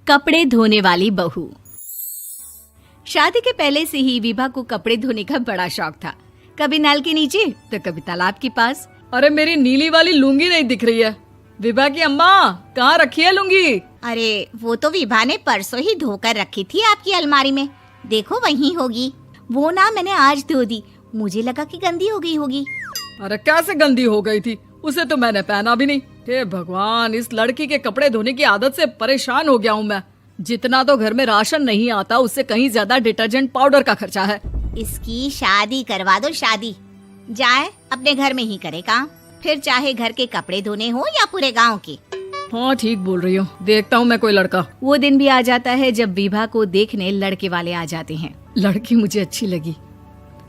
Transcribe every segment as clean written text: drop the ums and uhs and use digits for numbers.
कपड़े धोने वाली बहू। शादी के पहले से ही विभा को कपड़े धोने का बड़ा शौक था। कभी नल के नीचे तो कभी तालाब के पास। अरे मेरी नीली वाली लुंगी नहीं दिख रही है। विभा की अम्मा, कहाँ रखी है लुंगी? अरे वो तो विभा ने परसों ही धोकर रखी थी आपकी अलमारी में, देखो वहीं होगी। वो ना मैंने आज धो दी, मुझे लगा कि गंदी हो गई होगी। अरे कैसे गंदी हो गई थी? उसे तो मैंने पहना भी नहीं। हे भगवान, इस लड़की के कपड़े धोने की आदत से परेशान हो गया हूँ मैं। जितना तो घर में राशन नहीं आता, उससे कहीं ज्यादा डिटर्जेंट पाउडर का खर्चा है। इसकी शादी करवा दो, शादी जाए अपने घर में ही करे काम, फिर चाहे घर के कपड़े धोने हो या पूरे गांव के। हाँ ठीक बोल रही हो, देखता हूँ मैं कोई लड़का। वो दिन भी आ जाता है जब विभा को देखने लड़के वाले आ जाते हैं। लड़की मुझे अच्छी लगी।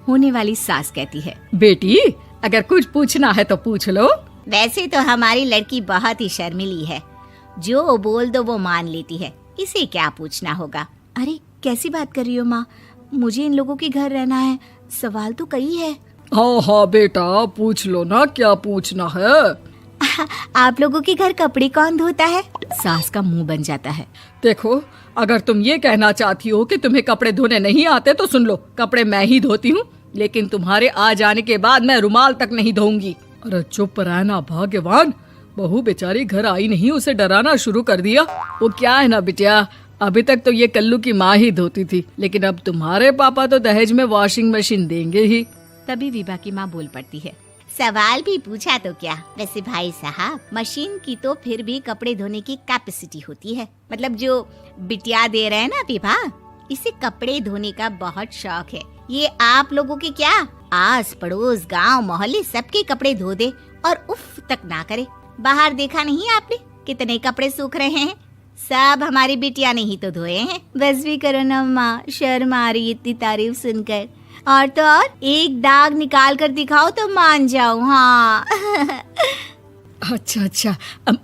होने वाली सास कहती है, बेटी अगर कुछ पूछना है तो पूछ लो। वैसे तो हमारी लड़की बहुत ही शर्मीली है, जो बोल दो वो मान लेती है, इसे क्या पूछना होगा। अरे कैसी बात कर रही हो माँ, मुझे इन लोगों के घर रहना है, सवाल तो कई है। हाँ हाँ बेटा, पूछ लो ना, क्या पूछना है। आप लोगों के घर कपड़े कौन धोता है? सास का मुंह बन जाता है। देखो, अगर तुम ये कहना चाहती हो कि तुम्हें कपड़े धोने नहीं आते तो सुन लो, कपड़े मैं ही धोती हूँ, लेकिन तुम्हारे आ जाने के बाद मैं रुमाल तक नहीं धोऊंगी। अरे चुप रहना भाग्यवान, बहू बेचारी घर आई नहीं, उसे डराना शुरू कर दिया। वो क्या है ना बिटिया, अभी तक तो ये कल्लू की माँ ही धोती थी, लेकिन अब तुम्हारे पापा तो दहेज में वॉशिंग मशीन देंगे ही। तभी विभा की माँ बोल पड़ती है, सवाल भी पूछा तो क्या। वैसे भाई साहब, मशीन की तो फिर भी कपड़े धोने की कैपेसिटी होती है। मतलब जो बिटिया दे रहे हैं ना विभा, इसे कपड़े धोने का बहुत शौक है। ये आप लोगों के क्या, आस पड़ोस गांव मोहल्ले सबके कपड़े धो दे और उफ तक ना करे। बाहर देखा नहीं आपने कितने कपड़े सूख रहे हैं? सब हमारी बिटिया ने ही तो धोए हैं। बस भी करो ना माँ, शर्म आ रही इतनी तारीफ सुनकर। और तो और एक दाग निकाल कर दिखाओ तो मान जाऊं। हाँ अच्छा,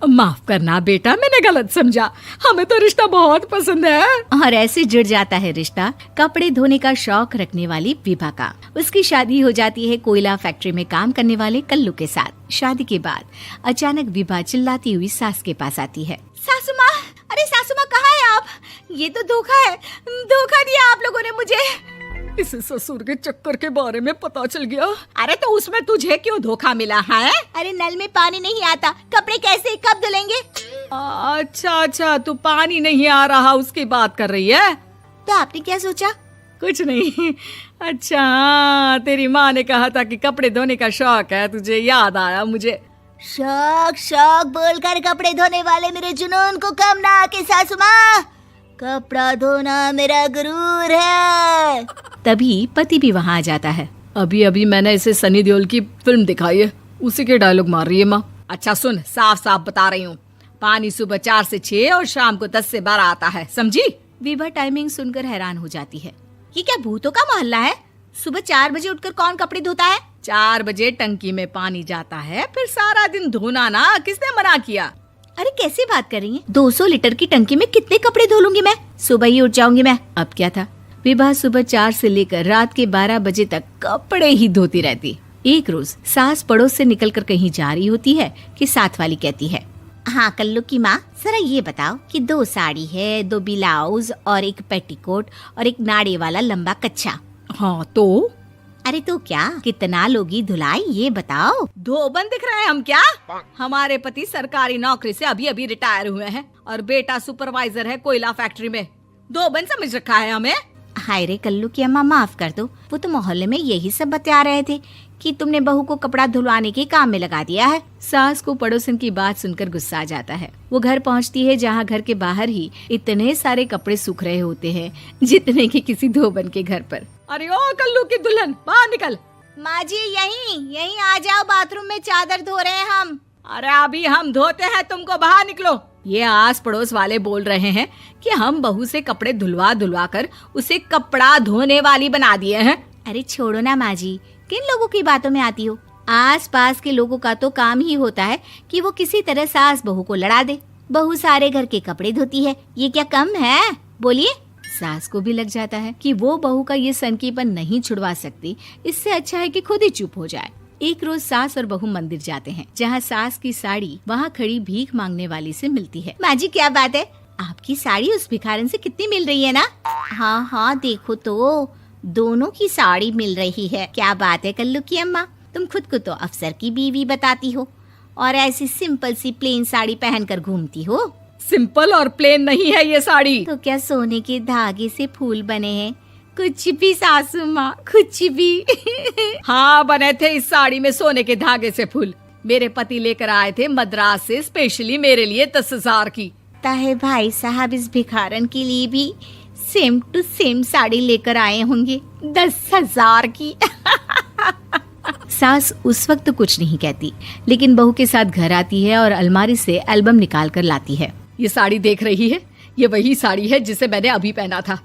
माफ करना बेटा, मैंने गलत समझा। हमें तो रिश्ता बहुत पसंद है। और ऐसे जुड़ जाता है रिश्ता कपड़े धोने का शौक रखने वाली विभा का। उसकी शादी हो जाती है कोयला फैक्ट्री में काम करने वाले कल्लू के साथ। शादी के बाद अचानक विभा चिल्लाती हुई सास के पास आती है। सासू माँ, अरे सासू माँ कहाँ है आप? ये तो धोखा है, धोखा दिया आप लोगों ने मुझे। इसे ससुर के चक्कर के बारे में पता चल गया। अरे तो उसमें तुझे क्यों धोखा मिला है? अरे नल में पानी नहीं आता, कपड़े कैसे कब धुलेंगे? अच्छा, तू पानी नहीं आ रहा उसकी बात कर रही है। तो आपने क्या सोचा? कुछ नहीं। अच्छा, तेरी माँ ने कहा था कि कपड़े धोने का शौक है तुझे, याद आया मुझे। शौक बोलकर कपड़े धोने वाले मेरे जुनून को कम ना आके सासू माँ, कपड़ा धोना मेरा गुरूर है। तभी पति भी वहाँ आ जाता है। अभी मैंने इसे सनी देओल की फिल्म दिखाई है, उसी के डायलॉग मार रही है माँ। अच्छा सुन, साफ बता रही हूँ, पानी सुबह 4 से 6 और शाम को 10 से 12 आता है, समझी? विभा टाइमिंग सुनकर हैरान हो जाती है। ये क्या भूतों का मोहल्ला है? सुबह 4 बजे उठकर कौन कपड़े धोता है? 4 बजे टंकी में पानी जाता है, फिर सारा दिन धोना ना, किसने मना किया? अरे कैसी बात कर रही हैं? 200 लीटर की टंकी में कितने कपड़े धो लूंगी मैं? सुबह ही उठ जाऊंगी मैं। अब क्या था, विभा सुबह 4 से लेकर रात के 12 बजे तक कपड़े ही धोती रहती। एक रोज सास पड़ोस से निकलकर कहीं जा रही होती है कि साथ वाली कहती है, हाँ कल्लू की माँ, जरा ये बताओ कि 2 साड़ी है, 2 ब्लाउज और एक पेटीकोट और एक नाड़े वाला लंबा कच्छा। हाँ तो? अरे तो क्या, कितना लोगी धुलाई ये बताओ। धोबन दिख रहे हैं हम क्या? हमारे पति सरकारी नौकरी से अभी रिटायर हुए हैं और बेटा सुपरवाइजर है कोयला फैक्ट्री में। धोबन समझ रखा है हमें। हाय रे कल्लू की अम्मा, माफ कर दो, वो तो मोहल्ले में यही सब बता रहे थे कि तुमने बहू को कपड़ा धुलवाने के काम में लगा दिया है। सास को पड़ोसन की बात सुनकर गुस्सा आ जाता है। वो घर पहुंचती है जहां घर के बाहर ही इतने सारे कपड़े सूख रहे होते हैं जितने कि किसी धोबन के घर पर। अरे ओ कल्लू की दुल्हन, बाहर निकल। माँ जी यहीं आ जाओ, बाथरूम में चादर धो रहे हैं हम। अरे अभी हम धोते हैं, तुमको बाहर निकलो। ये आस पड़ोस वाले बोल रहे हैं कि हम बहू से कपड़े धुलवा कर उसे कपड़ा धोने वाली बना दिए हैं। अरे छोड़ो ना माँ जी, किन लोगों की बातों में आती हो? आस पास के लोगों का तो काम ही होता है कि वो किसी तरह सास बहू को लड़ा दे। बहू सारे घर के कपड़े धोती है, ये क्या कम है? बोलिए। सास को भी लग जाता है कि वो बहू का ये सनकीपन नहीं छुड़वा सकती, इससे अच्छा है कि खुद ही चुप हो जाए। एक रोज सास और बहू मंदिर जाते हैं, जहाँ सास की साड़ी वहाँ खड़ी भीख मांगने वाली से मिलती है। माँ जी क्या बात है, आपकी साड़ी उस भिखारन से कितनी मिल रही है ना? हाँ हाँ देखो तो, दोनों की साड़ी मिल रही है। क्या बात है कल्लू की अम्मा, तुम खुद को तो अफसर की बीवी बताती हो और ऐसी सिंपल सी प्लेन साड़ी पहनकर घूमती हो। सिंपल और प्लेन नहीं है ये साड़ी। तो क्या सोने के धागे से फूल बने हैं? कुछ भी सासू माँ, कुछ भी। हाँ बने थे इस साड़ी में सोने के धागे से फूल। मेरे पति लेकर आए थे मद्रास से स्पेशली मेरे लिए 10,000 की। ताहे भाई साहब इस भिखारन के लिए भी सेम टू सेम साड़ी लेकर आए होंगे 10,000 की। सास उस वक्त तो कुछ नहीं कहती, लेकिन बहू के साथ घर आती है और अलमारी से एल्बम निकाल कर लाती है। ये साड़ी देख रही है, ये वही साड़ी है जिसे मैंने अभी पहना था।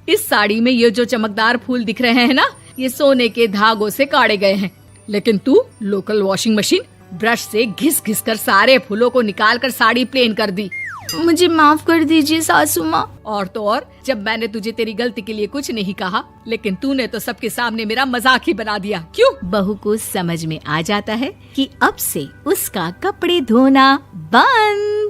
इस साड़ी में ये जो चमकदार फूल दिख रहे हैं ना, ये सोने के धागों से काढ़े गए हैं। लेकिन तू लोकल वॉशिंग मशीन ब्रश से घिस घिस कर सारे फूलों को निकाल कर साड़ी प्लेन कर दी। मुझे माफ कर दीजिए सासू माँ। और तो और, जब मैंने तुझे तेरी गलती के लिए कुछ नहीं कहा, लेकिन तूने तो सबके सामने मेरा मजाक ही बना दिया। क्यों? बहू को समझ में आ जाता है कि अब से उसका कपड़े धोना बंद।